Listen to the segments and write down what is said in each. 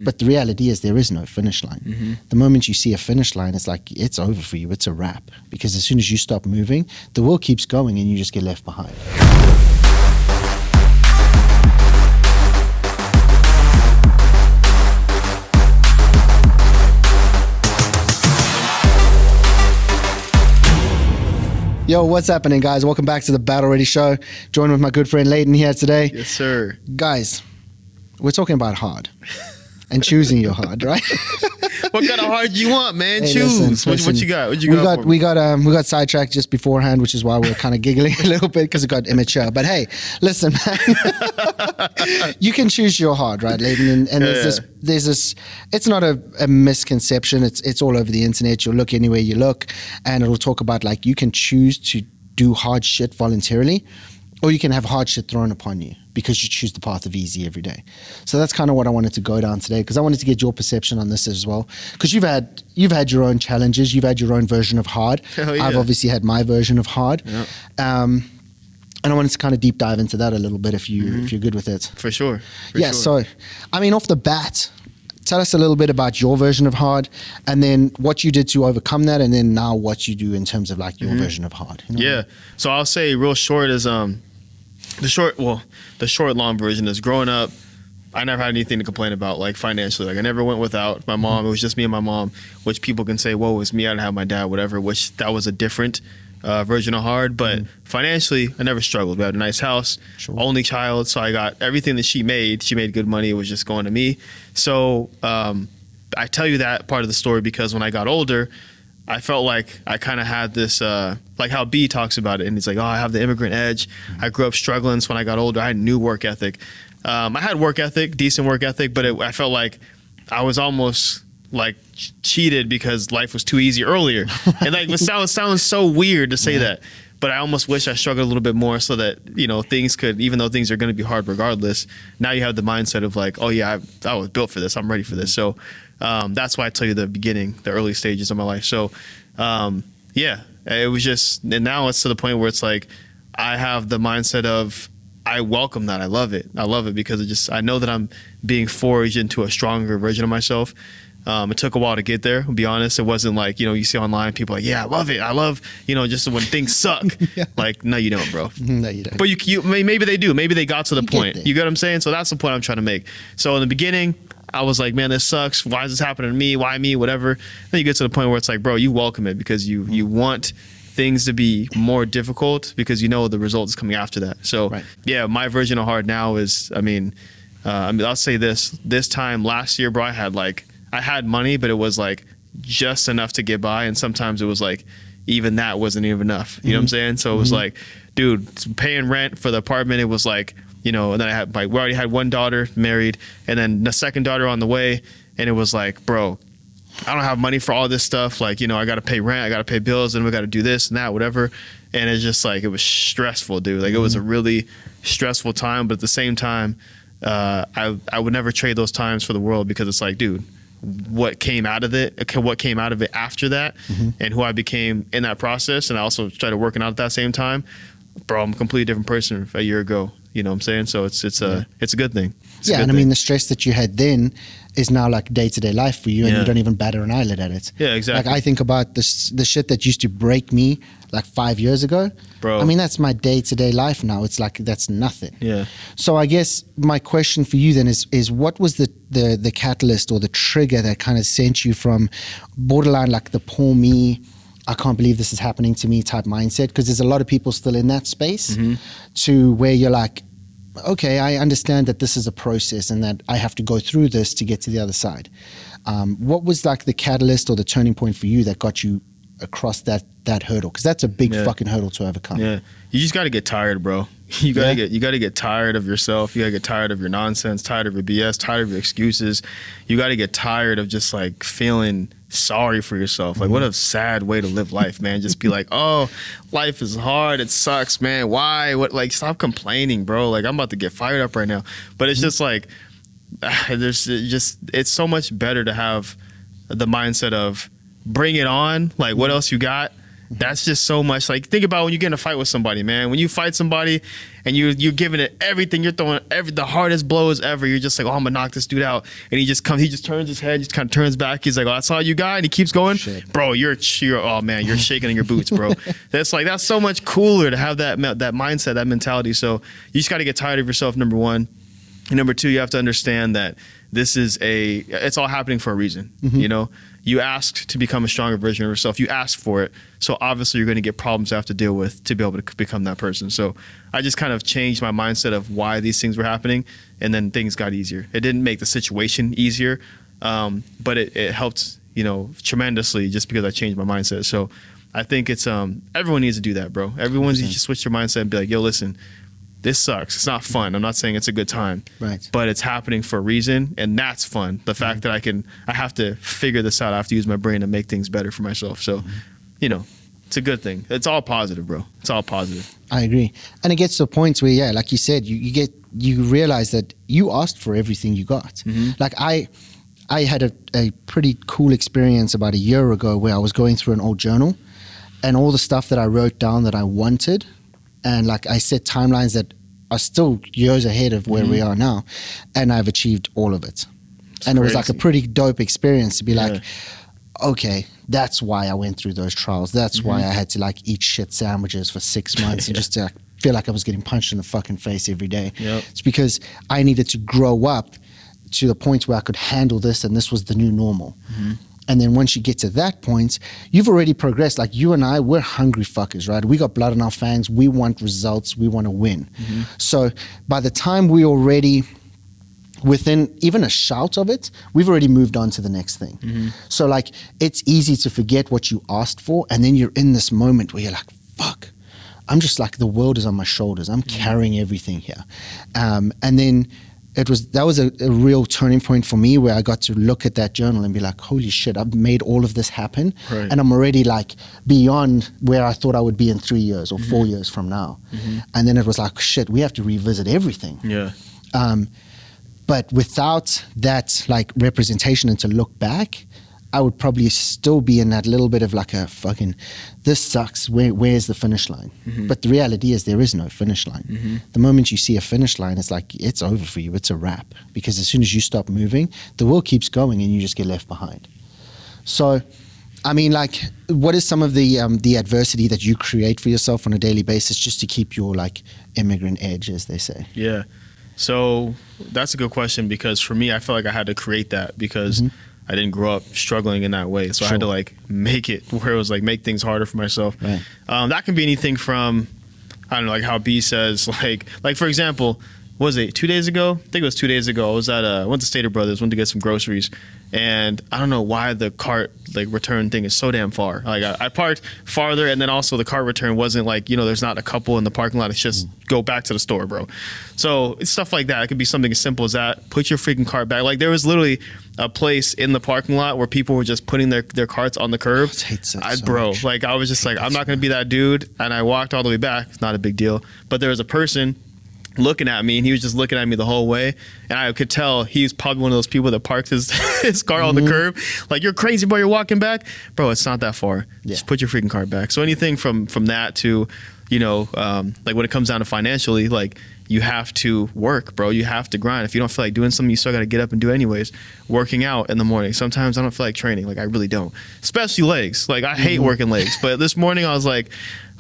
But the reality is there is no finish line. The moment you see a finish line, it's like, it's over for you. It's a wrap. Because as soon as you stop moving, the world keeps going and you just get left behind. Yo, what's happening, guys? Welcome back to the Battle Ready Show. Joined with my good friend Leighton here today. Yes, sir. Guys, we're talking about hard and choosing your hard, right? What kind of hard you want, man? Hey, Choose. listen. What you got? What you got? We got sidetracked just beforehand, which is why we're kind of giggling a little bit because it got immature. But hey, listen, man, you can choose your hard, right, Leighton? And there's this. It's not a misconception. It's all over the internet. You'll look anywhere you look, and it'll talk about like you can choose to do hard shit voluntarily, or you can have hard shit thrown upon you because you choose the path of easy every day. So that's kind of what I wanted to go down today, because I wanted to get your perception on this as well. Because you've had your own challenges, you've had your own version of hard. Hell yeah. I've obviously had my version of hard. Yep. And I wanted to kind of deep dive into that a little bit if you're good with it. For sure. So I mean, off the bat, tell us a little bit about your version of hard, and then what you did to overcome that, and then now what you do in terms of like your version of hard. You know? Yeah. So I'll say real short is the short long version is growing up, I never had anything to complain about, like financially. Like I never went without my mom. It was just me and my mom, which people can say, whoa, it was me, I didn't have my dad, whatever, which that was a different version of hard. But financially, I never struggled. We had a nice house, only child. So I got everything that she made good money. It was just going to me. So I tell you that part of the story because when I got older, I felt like I kind of had this, like how B talks about it. And he's like, oh, I have the immigrant edge. I grew up struggling. So when I got older, I had new work ethic. I had work ethic, decent work ethic, but I felt like I was almost like cheated because life was too easy earlier. And like, it sounds so weird to say that, but I almost wish I struggled a little bit more so that, you know, things could, even though things are going to be hard regardless, now you have the mindset of like, oh yeah, I was built for this. I'm ready for this. So that's why I tell you the beginning, the early stages of my life. So yeah, it was just, and now it's to the point where it's like, I have the mindset of, I welcome that. I love it. I love it because I know that I'm being forged into a stronger version of myself. It took a while to get there. I'll be honest. It wasn't like, you know, you see online people like, yeah, I love it. I love, you know, just when things suck. Like, no, you don't, bro. No, you don't. But maybe they do. Maybe they got to the point. You get what I'm saying? So that's the point I'm trying to make. So in the beginning, I was like, man, this sucks. Why is this happening to me? Why me? Whatever. Then you get to the point where it's like, bro, you welcome it because you want things to be more difficult because you know the results coming after that. So yeah, my version of hard now is, I mean, I'll say this time last year, bro, I had money, but it was like just enough to get by. And sometimes it was like, even that wasn't even enough. You know what I'm saying? So it was like, dude, paying rent for the apartment, it was like, you know, and then I had we already had one daughter married and then the second daughter on the way. And it was like, bro, I don't have money for all this stuff. Like, you know, I got to pay rent, I got to pay bills, and we got to do this and that, whatever. And it's just like, it was stressful, dude. Like it was a really stressful time. But at the same time, I would never trade those times for the world because it's like, dude, what came out of it after that and who I became in that process. And I also started working out at that same time. Bro, I'm a completely different person a year ago. You know what I'm saying? So it's a good thing. I mean, the stress that you had then is now like day-to-day life for you, and you don't even batter an eyelid at it. Yeah, exactly. Like I think about the shit that used to break me like 5 years ago. Bro. I mean, that's my day-to-day life now. It's like, that's nothing. Yeah. So I guess my question for you then is what was the catalyst or the trigger that kind of sent you from borderline like the poor me, I can't believe this is happening to me type mindset, because there's a lot of people still in that space, to where you're like, okay, I understand that this is a process and that I have to go through this to get to the other side. What was like the catalyst or the turning point for you that got you across that hurdle? Because that's a big fucking hurdle to overcome. Yeah, you just got to get tired, bro. You got to get tired of yourself. You got to get tired of your nonsense, tired of your BS, tired of your excuses. You got to get tired of just like feeling sorry for yourself. Like what a sad way to live life, man. Just be like, oh, life is hard. It sucks, man. Why? What? Like, stop complaining, bro. Like I'm about to get fired up right now. But it's just like, it's so much better to have the mindset of bring it on. Like what else you got? That's just so much. Like, think about when you get in a fight with somebody, man. When you fight somebody and you're giving it everything, you're throwing the hardest blows ever. You're just like, oh, I'm gonna knock this dude out. And he just turns his head, just kind of turns back. He's like, oh, that's all you got? And he keeps going. Shit. Bro, you're oh man, you're shaking in your boots, bro. That's so much cooler to have that mindset, that mentality. So you just got to get tired of yourself, number one. And number two, you have to understand that it's all happening for a reason. You know, you asked to become a stronger version of yourself. You asked for it. So obviously you're going to get problems you have to deal with to be able to become that person. So I just kind of changed my mindset of why these things were happening. And then things got easier. It didn't make the situation easier, but it helped, you know, tremendously just because I changed my mindset. So I think it's, everyone needs to do that, bro. Everyone needs to switch their mindset and be like, yo, listen, this sucks. It's not fun. I'm not saying it's a good time, right? But it's happening for a reason, and that's fun. The fact that I have to figure this out. I have to use my brain to make things better for myself. So, you know, it's a good thing. It's all positive, bro. It's all positive. I agree. And it gets to a point where, yeah, like you said, you realize that you asked for everything you got. Like I had a pretty cool experience about a year ago where I was going through an old journal and all the stuff that I wrote down that I wanted. And like I set timelines that are still years ahead of where we are now. And I've achieved all of it. And it was like a pretty dope experience to be like, okay, that's why I went through those trials. That's why I had to like eat shit sandwiches for 6 months and just to like, feel like I was getting punched in the fucking face every day. It's because I needed to grow up to the point where I could handle this, and this was the new normal. And then once you get to that point, you've already progressed. Like you and I, we're hungry fuckers, right? We got blood in our fangs. We want results. We want to win. So by the time we already within even a shout of it, we've already moved on to the next thing. So like it's easy to forget what you asked for, and then you're in this moment where you're like, fuck, I'm just like, the world is on my shoulders. I'm carrying everything here. And then that was a real turning point for me, where I got to look at that journal and be like, holy shit, I've made all of this happen. And I'm already like beyond where I thought I would be in 3 years or 4 years from now. And then it was like, shit, we have to revisit everything. But without that like representation and to look back, I would probably still be in that little bit of like a fucking, this sucks, where's the finish line? But the reality is there is no finish line. The moment you see a finish line, it's like, it's over for you, it's a wrap. Because as soon as you stop moving, the world keeps going and you just get left behind. So, I mean, like, what is some of the adversity that you create for yourself on a daily basis just to keep your like immigrant edge, as they say? Yeah. So that's a good question, because for me, I feel like I had to create that because I didn't grow up struggling in that way. So I had to like make it where it was like make things harder for myself. That can be anything from, I don't know, like how B says, like for example, what was it, 2 days ago? I think it was 2 days ago. I was at went to Stater Brothers, went to get some groceries, and I don't know why the cart like return thing is so damn far. Like I parked farther, and then also the cart return wasn't like, you know, there's not a couple in the parking lot. It's just go back to the store, bro. So it's stuff like that. It could be something as simple as that. Put your freaking cart back. Like there was literally a place in the parking lot where people were just putting their carts on the curb. Bro, like I was just like, I'm not gonna be that dude. And I walked all the way back. It's not a big deal. But there was a person looking at me, and he was just looking at me the whole way, and I could tell he's probably one of those people that parks his car on the curb. Like, you're crazy, bro, you're walking back. Bro, it's not that far. Just put your freaking car back. So anything from that to, you know, like when it comes down to financially, like you have to work, bro. You have to grind. If you don't feel like doing something, you still got to get up and do it anyways. Working out in the morning. Sometimes I don't feel like training. Like I really don't, especially legs. Like I hate working legs, but this morning I was like,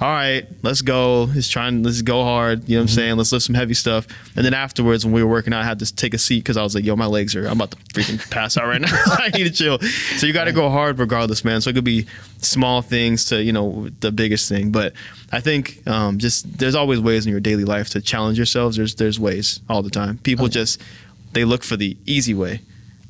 all right, let's go. Let's go hard. You know what I'm saying? Let's lift some heavy stuff. And then afterwards, when we were working out, I had to take a seat because I was like, yo, I'm about to freaking pass out right now. I need to chill. So you got to go hard regardless, man. So it could be small things to, you know, the biggest thing. But I think just there's always ways in your daily life to challenge yourselves. There's ways all the time. People they look for the easy way.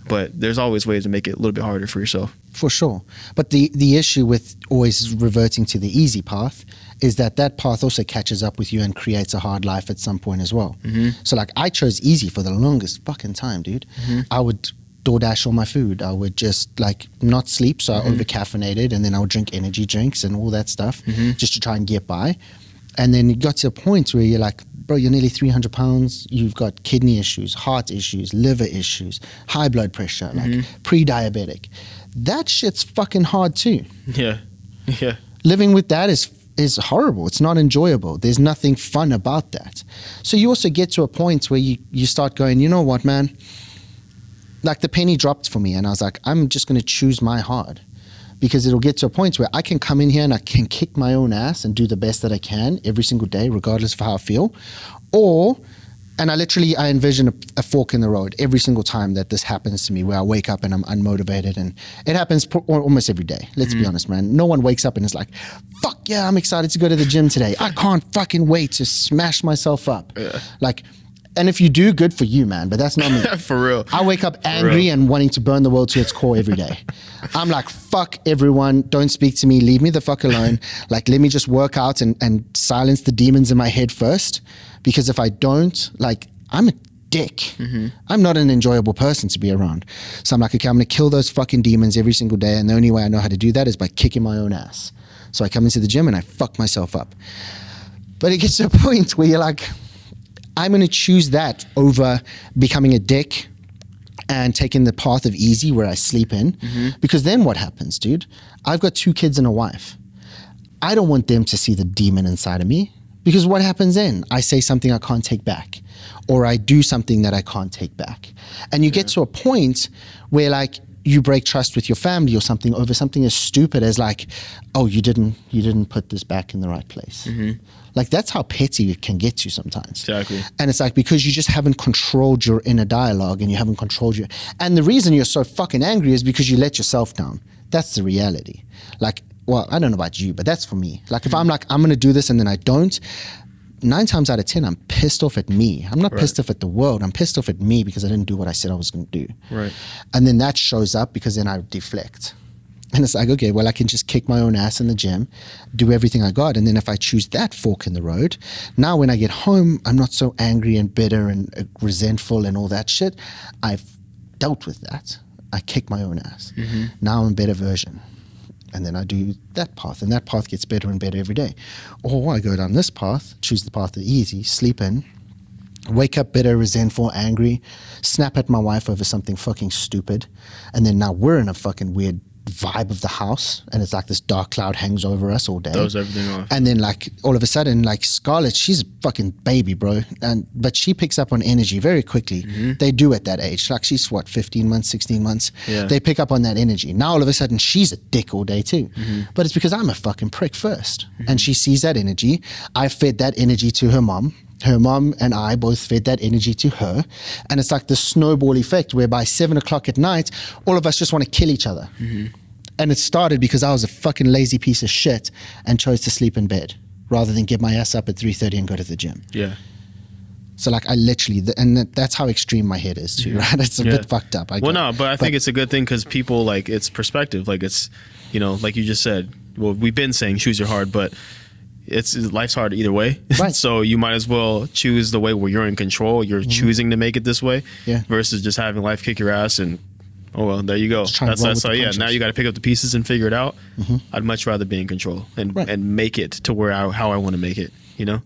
But there's always ways to make it a little bit harder for yourself. For sure. But the issue with always reverting to the easy path is that path also catches up with you and creates a hard life at some point as well. So like I chose easy for the longest fucking time, dude. I would DoorDash all my food. I would just like not sleep, so I over-caffeinated, and then I would drink energy drinks and all that stuff just to try and get by. And then it got to a point where you're like, bro, you're nearly 300 pounds. You've got kidney issues, heart issues, liver issues, high blood pressure, like pre-diabetic. That shit's fucking hard too. Yeah. Living with that is horrible. It's not enjoyable. There's nothing fun about that. So you also get to a point where you start going, you know what, man? Like the penny dropped for me, and I was like, I'm just going to choose my hard, because it'll get to a point where I can come in here and I can kick my own ass and do the best that I can every single day, regardless of how I feel. And I envision a fork in the road every single time that this happens to me, where I wake up and I'm unmotivated, and it happens almost every day. Let's be honest, man. No one wakes up and is like, fuck yeah, I'm excited to go to the gym today. I can't fucking wait to smash myself up. Yeah. Like, and if you do, good for you, man, but that's not me. For real. I wake up angry and wanting to burn the world to its core every day. I'm like, fuck everyone, don't speak to me, leave me the fuck alone. Like, let me just work out and silence the demons in my head first. Because if I don't, like, I'm a dick. Mm-hmm. I'm not an enjoyable person to be around. So I'm like, okay, I'm going to kill those fucking demons every single day. And the only way I know how to do that is by kicking my own ass. So I come into the gym and I fuck myself up. But it gets to a point where you're like, I'm going to choose that over becoming a dick and taking the path of easy where I sleep in. Mm-hmm. Because then what happens, dude? I've got 2 kids and a wife. I don't want them to see the demon inside of me. Because what happens then? I say something I can't take back, or I do something that I can't take back. And you get to a point where, like, you break trust with your family or something over something as stupid as like, oh, you didn't put this back in the right place. Mm-hmm. Like, that's how petty it can get to sometimes. Exactly. And it's like, because you just haven't controlled your inner dialogue, and you haven't controlled and the reason you're so fucking angry is because you let yourself down. That's the reality. Like, well, I don't know about you, but that's for me. Like, if I'm like, I'm going to do this and then I don't, 9 times out of 10, I'm pissed off at me. I'm not pissed off at the world. I'm pissed off at me because I didn't do what I said I was going to do. Right. And then that shows up because then I deflect. And it's like, okay, well, I can just kick my own ass in the gym, do everything I got. And then if I choose that fork in the road, now when I get home, I'm not so angry and bitter and resentful and all that shit. I've dealt with that. I kick my own ass. Mm-hmm. Now I'm a better version. And then I do that path, and that path gets better and better every day. Or I go down this path, choose the path of easy, sleep in, wake up bitter, resentful, angry, snap at my wife over something fucking stupid, and then now we're in a fucking weird vibe of the house, and it's like this dark cloud hangs over us all day. Throws everything off. And then, like, all of a sudden, like, Scarlett, she's a fucking baby, bro, but she picks up on energy very quickly. Mm-hmm. They do at that age. Like, she's what, 15 months, 16 months? Yeah. They pick up on that energy. Now all of a sudden she's a dick all day too. Mm-hmm. But it's because I'm a fucking prick first. Mm-hmm. And she sees that energy. I fed that energy to her mom. Her mom and I both fed that energy to her. And it's like the snowball effect where by 7 o'clock at night, all of us just want to kill each other. Mm-hmm. And it started because I was a fucking lazy piece of shit and chose to sleep in bed rather than get my ass up at 3:30 and go to the gym. Yeah. So like I literally, and that's how extreme my head is too, right? It's a bit fucked up. But I think it's a good thing because people, like, it's perspective. Like, it's, you know, like you just said, well, we've been saying choose your hard, but life's hard either way. Right. So you might as well choose the way where you're in control. You're choosing to make it this way versus just having life kick your ass and, oh, well, there you go. That's so, yeah, now you got to pick up the pieces and figure it out. Mm-hmm. I'd much rather be in control and make it to where how I want to make it, you know?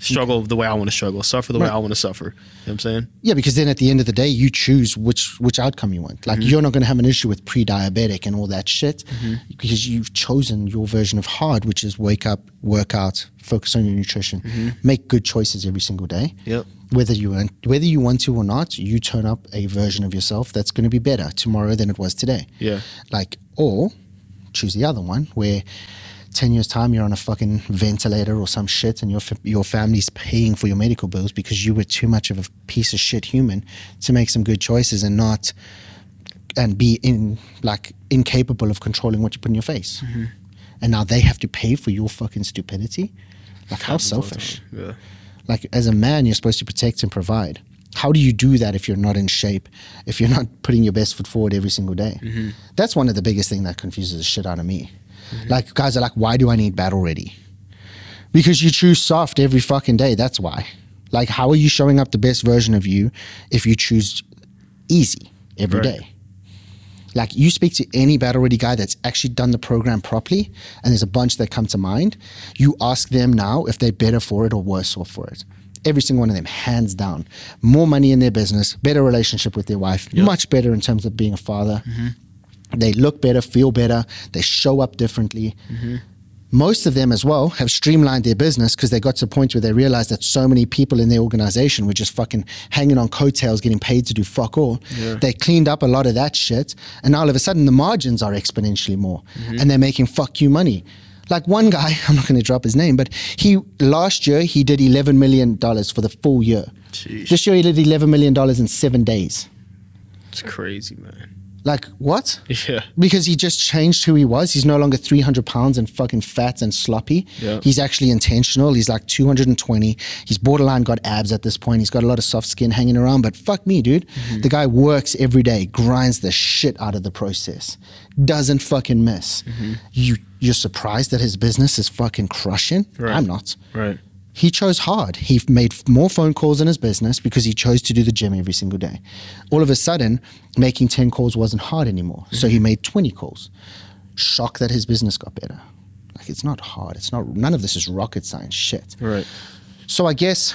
Struggle the way I want to struggle, suffer the way I want to suffer. You know what I'm saying? Yeah, because then at the end of the day, you choose which outcome you want. Like, you're not going to have an issue with pre-diabetic and all that shit because you've chosen your version of hard, which is wake up, work out, focus on your nutrition, make good choices every single day. Yep. Whether you want to or not, you turn up a version of yourself that's going to be better tomorrow than it was today. Yeah. Like, or choose the other one where 10 years time you're on a fucking ventilator or some shit and your family's paying for your medical bills because you were too much of a piece of shit human to make some good choices and be incapable of controlling what you put in your face. Mm-hmm. And now they have to pay for your fucking stupidity. Like, how selfish. Yeah. Like, as a man, you're supposed to protect and provide. How do you do that if you're not in shape, if you're not putting your best foot forward every single day? Mm-hmm. That's one of the biggest things that confuses the shit out of me. Mm-hmm. Like, guys are like, why do I need battle ready? Because you choose soft every fucking day. That's why. Like, how are you showing up the best version of you if you choose easy every day? Like, you speak to any battle ready guy that's actually done the program properly, and there's a bunch that come to mind. You ask them now if they're better for it or worse off for it. Every single one of them, hands down. More money in their business, better relationship with their wife, much better in terms of being a father. Mm-hmm. They look better, feel better. They show up differently. Mm-hmm. Most of them as well have streamlined their business because they got to a point where they realized that so many people in their organization were just fucking hanging on coattails, getting paid to do fuck all. Yeah. They cleaned up a lot of that shit. And now all of a sudden the margins are exponentially more and they're making fuck you money. Like one guy, I'm not going to drop his name, but last year he did $11 million for the full year. Jeez. This year he did $11 million in 7 days. It's crazy, man. Like, what? Yeah. Because he just changed who he was. He's no longer 300 pounds and fucking fat and sloppy. Yeah. He's actually intentional. He's like 220. He's borderline got abs at this point. He's got a lot of soft skin hanging around. But fuck me, dude. The guy works every day, grinds the shit out of the process. Doesn't fucking miss. You're surprised that his business is fucking crushing? Right. I'm not. Right. He chose hard. He made more phone calls in his business because he chose to do the gym every single day. All of a sudden, making 10 calls wasn't hard anymore. So he made 20 calls. Shocked that his business got better. Like, it's not hard. None of this is rocket science shit. Right. So I guess,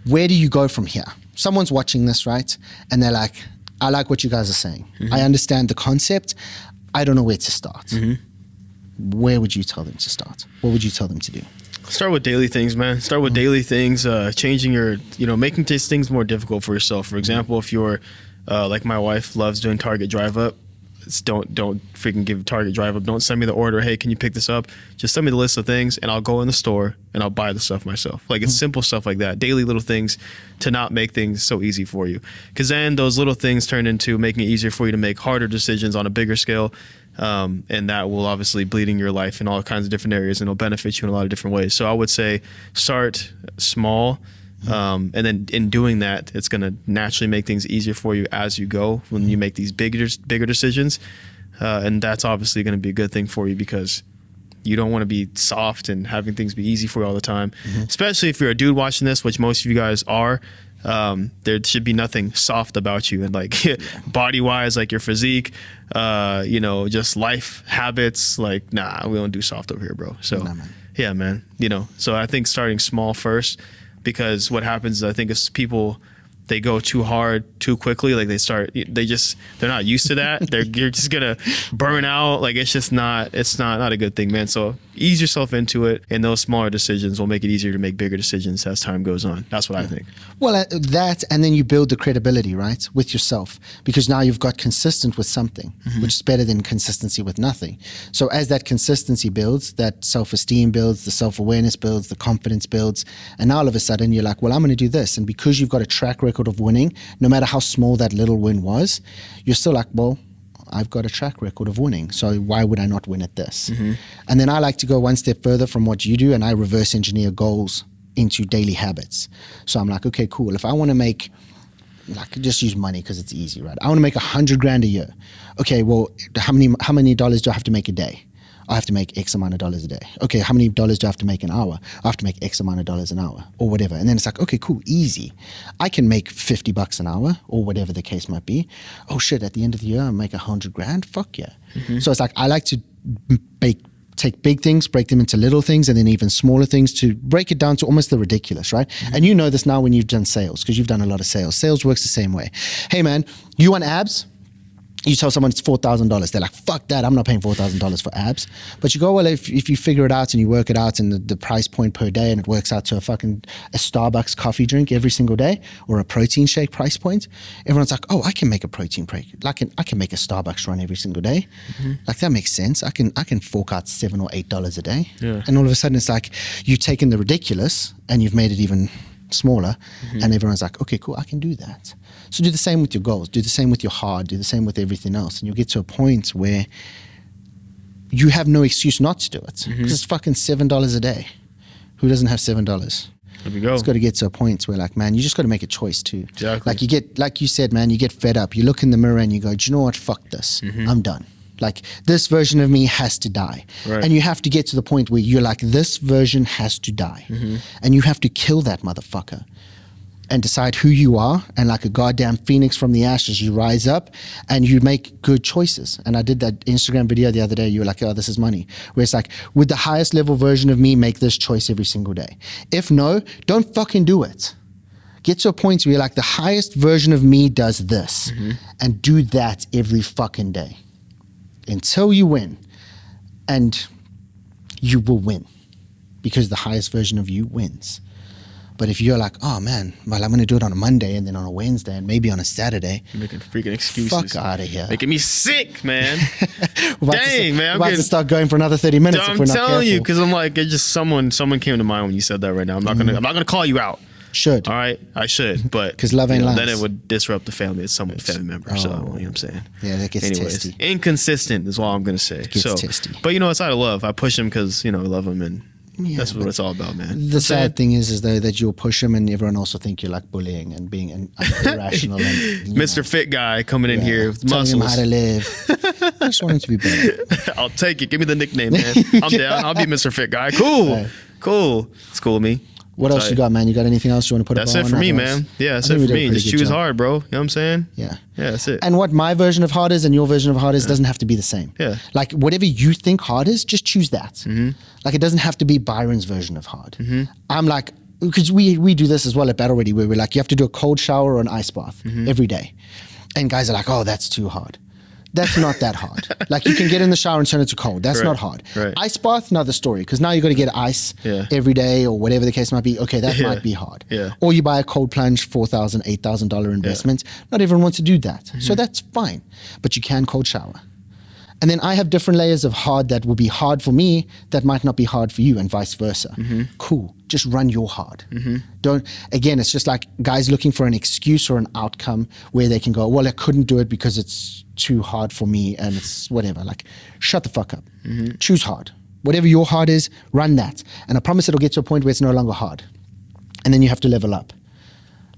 where do you go from here? Someone's watching this, right? And they're like, I like what you guys are saying. I understand the concept. I don't know where to start. Where would you tell them to start? What would you tell them to do? Start with daily things, man. Start with daily things, changing making these things more difficult for yourself. For example, if you're, like my wife loves doing Target drive up, don't freaking give Target drive up. Don't send me the order. Hey, can you pick this up? Just send me the list of things and I'll go in the store and I'll buy the stuff myself. Like, it's simple stuff like that. Daily little things to not make things so easy for you. Because then those little things turn into making it easier for you to make harder decisions on a bigger scale. And that will obviously bleed in your life in all kinds of different areas and it'll benefit you in a lot of different ways. So I would say start small. And then in doing that, it's going to naturally make things easier for you as you go when you make these bigger decisions. And that's obviously going to be a good thing for you because you don't want to be soft and having things be easy for you all the time, especially if you're a dude watching this, which most of you guys are. There should be nothing soft about you and like body wise, like your physique, just life habits. Like, nah, we don't do soft over here, bro. So yeah, man, so I think starting small first, because what happens is I think is people, they go too hard too quickly. Like they're not used to that. You're just gonna burn out. Like it's not a good thing, man. So ease yourself into it, and those smaller decisions will make it easier to make bigger decisions as time goes on. That's what I think. Well, that, and then you build the credibility, right, with yourself, because now you've got consistent with something, which is better than consistency with nothing. So as that consistency builds, that self-esteem builds, the self-awareness builds, the confidence builds, and now all of a sudden you're like, well, I'm going to do this. And because you've got a track record of winning, no matter how small that little win was, you're still like, well, I've got a track record of winning, so why would I not win at this? And then I like to go one step further from what you do, and I reverse engineer goals into daily habits. So I'm like, okay, cool. If I want to make, like, just use money because it's easy, right? I want to make $100,000 a year. Okay, well, how many dollars do I have to make a day? I have to make X amount of dollars a day. Okay, how many dollars do I have to make an hour? I have to make X amount of dollars an hour, or whatever. And then it's like, okay, cool, easy. I can make $50 an hour, or whatever the case might be. Oh shit, at the end of the year, I make $100,000. Fuck yeah. So it's like, I like to take big things, break them into little things, and then even smaller things to break it down to almost the ridiculous, right? And you know this now when you've done sales, because you've done a lot of sales. Sales works the same way. Hey man, you want abs? You tell someone it's $4,000. They're like, fuck that, I'm not paying $4,000 for abs. But you go, well, if you figure it out and you work it out and the price point per day, and it works out to a Starbucks coffee drink every single day, or a protein shake price point, everyone's like, oh, I can make a protein break. I can make a Starbucks run every single day. Like, that makes sense. I can fork out $7 or $8 a day. Yeah. And all of a sudden it's like, you've taken the ridiculous and you've made it even smaller, and everyone's like, okay, cool, I can do that. So do the same with your goals, do the same with your heart, do the same with everything else, and you'll get to a point where you have no excuse not to do it, because it's fucking $7 a day. Who doesn't have $7? There we go. It's got to get to a point where, like, man, you just got to make a choice too. Exactly. Like you said, man, you get fed up, you look in the mirror and you go, do you know what, fuck this, I'm done. Like, this version of me has to die. Right. And you have to get to the point where you're like, this version has to die. And you have to kill that motherfucker and decide who you are. And like a goddamn phoenix from the ashes, you rise up and you make good choices. And I did that Instagram video the other day. You were like, oh, this is money. Where it's like, would the highest level version of me make this choice every single day? If no, don't fucking do it. Get to a point where you're like, the highest version of me does this. And do that every fucking day until you win. And you will win because the highest version of you wins. But if you're like, oh man, well, I'm going to do it on a Monday and then on a Wednesday and maybe on a Saturday. You're making freaking excuses. Fuck out of here. Making me sick, man. Dang, man. I'm about to start going for another 30 minutes if we're not careful. I'm telling you, because I'm like, it just someone came to mind when you said that right now. I'm not gonna call you out. Should. All right, I should, but 'Cause love ain't lies. then it would disrupt the family. It's someone's family member, so you know what I'm saying. Yeah, that gets testy. Inconsistent is all I'm gonna say. It gets testy. But it's out of love. I push him because I love him, and that's what it's all about, man. The sad thing is though that you'll push him, and everyone also think you're like bullying and being irrational. And, Mr. Fit guy coming in here with telling muscles. him how to live. I just want him to be better. I'll take it. Give me the nickname, man. I'm down. I'll be Mr. Fit guy. Cool. Right. Cool. It's cool with me. What else you got, man? You got anything else you want to put That's up it on? for me, man. Yeah, that's it for me. Just choose hard, bro. You know what I'm saying? Yeah. Yeah, that's it. And what my version of hard is and your version of hard is doesn't have to be the same. Yeah. Like whatever you think hard is, just choose that. Mm-hmm. Like it doesn't have to be Byron's version of hard. Mm-hmm. I'm like, because we do this as well at Battle Ready, where we're like, you have to do a cold shower or an ice bath every day. And guys are like, oh, that's too hard. That's not that hard. Like you can get in the shower and turn it to cold. That's not hard. Right. Ice bath, another story. Because now you got to get ice every day or whatever the case might be. Okay, that might be hard. Yeah. Or you buy a cold plunge, $4,000, $8,000 investment. Not everyone wants to do that. So that's fine. But you can cold shower. And then I have different layers of hard that will be hard for me that might not be hard for you and vice versa. Cool. Just run your hard. Again, it's just like guys looking for an excuse or an outcome where they can go, well, I couldn't do it because it's too hard for me and it's whatever. Like, shut the fuck up. Choose hard. Whatever your hard is, run that. And I promise it'll get to a point where it's no longer hard. And then you have to level up.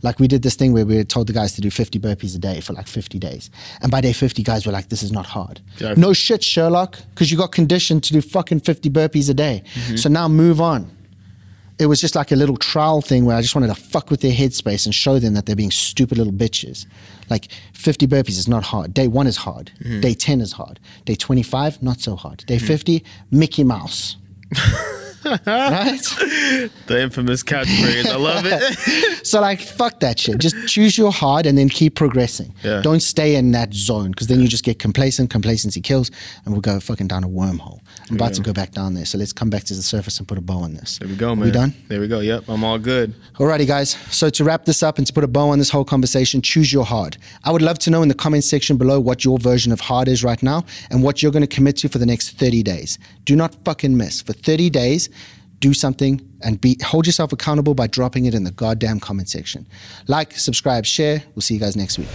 Like we did this thing where we told the guys to do 50 burpees a day for like 50 days. And by day 50, guys were like, this is not hard. Yeah. No shit, Sherlock, because you got conditioned to do fucking 50 burpees a day. So now move on. It was just like a little trial thing where I just wanted to fuck with their headspace and show them that they're being stupid little bitches. Like 50 burpees is not hard. Day 1 is hard. Day 10 is hard. Day 25, not so hard. Day 50, Mickey Mouse. Right? The infamous catchphrase. I love it. So like, fuck that shit. Just choose your hard and then keep progressing. Yeah. Don't stay in that zone because then you just get complacent. Complacency kills and we'll go fucking down a wormhole. I'm about to go back down there. So let's come back to the surface and put a bow on this. There we go, man. We done? There we go. Yep. I'm all good. Alrighty, guys. So to wrap this up and to put a bow on this whole conversation, choose your hard. I would love to know in the comment section below what your version of hard is right now and what you're going to commit to for the next 30 days. Do not fucking miss. For 30 days, do something and hold yourself accountable by dropping it in the goddamn comment section. Like, subscribe, share. We'll see you guys next week.